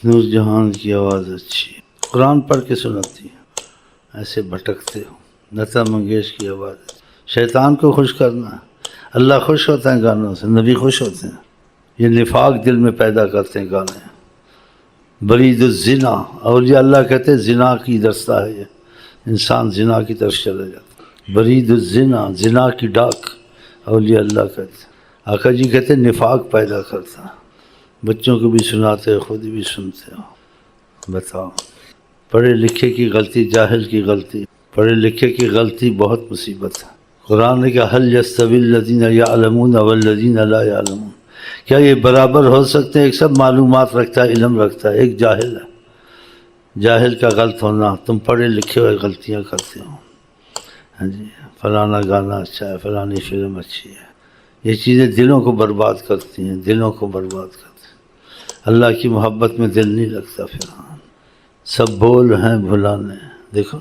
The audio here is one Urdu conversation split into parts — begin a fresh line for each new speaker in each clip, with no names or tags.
نور جہان کی آواز اچھی ہے، قرآن پڑھ کے سناتی ہے، ایسے بھٹکتے ہو۔ لتا منگیش کی آواز ہے۔ شیطان کو خوش کرنا، اللہ خوش ہوتا ہے گانوں سے، نبی خوش ہوتے ہیں۔ یہ نفاق دل میں پیدا کرتے ہیں گانے۔ برید الزنا، اولیاء اللہ کہتے ہیں زنا کی رستہ ہے، یہ انسان زنا کی طرف چلے جاتا ہے۔ برید الزنا، زنا کی ڈاک، اولیاء اللہ کہتے ہیں۔ آقا جی کہتے ہیں نفاق پیدا کرتا ہے۔ بچوں کو بھی سناتے ہو، خود بھی سنتے ہو۔ بتاؤ، پڑھے لکھے کی غلطی، جاہل کی غلطی، پڑھے لکھے کی غلطی بہت مصیبت ہے۔ قرآن نے کہا هل يستوي الذين يعلمون والذين لا يعلمون، کیا یہ برابر ہو سکتے ہیں؟ ایک سب معلومات رکھتا ہے، علم رکھتا ہے، ایک جاہل ہے۔ جاہل کا غلط ہونا، تم پڑھے لکھے ہوئے غلطیاں کرتے ہو۔ ہاں جی، فلانا گانا اچھا ہے، فلانی فلم اچھی ہے، یہ چیزیں دلوں کو برباد کرتی ہیں، دلوں کو برباد کرتی ہیں۔ اللہ کی محبت میں دل نہیں لگتا۔ پھر سب بول ہیں بھلانے، دیکھو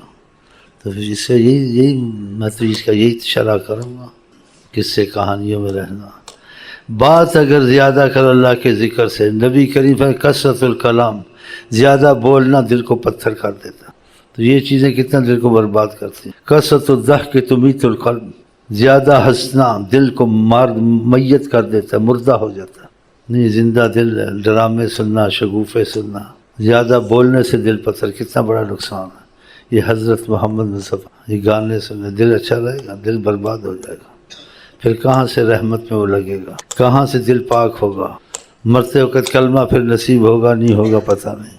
تو پھر اس سے یہی میں تو اس کا یہی شرح کروں گا، کس سے کہانیوں میں رہنا۔ بات اگر زیادہ کرو اللہ کے ذکر سے، نبی کریم پر کثرت الکلام، زیادہ بولنا دل کو پتھر کر دیتا، تو یہ چیزیں کتنا دل کو برباد کرتی ہیں۔ کثرت الضحک تمیت القلب، زیادہ ہنسنا دل کو میت کر دیتا، مردہ ہو جاتا۔ نہیں، زندہ دل ہے۔ ڈرامے سننا، شگوفے سننا، زیادہ بولنے سے دل پتھر، کتنا بڑا نقصان ہے۔ یہ حضرت محمد مصطفیٰ، یہ گانے سننے دل اچھا رہے گا، دل برباد ہو جائے گا، پھر کہاں سے رحمت میں وہ لگے گا، کہاں سے دل پاک ہوگا، مرتے وقت کلمہ پھر نصیب ہوگا نہیں ہوگا پتہ نہیں۔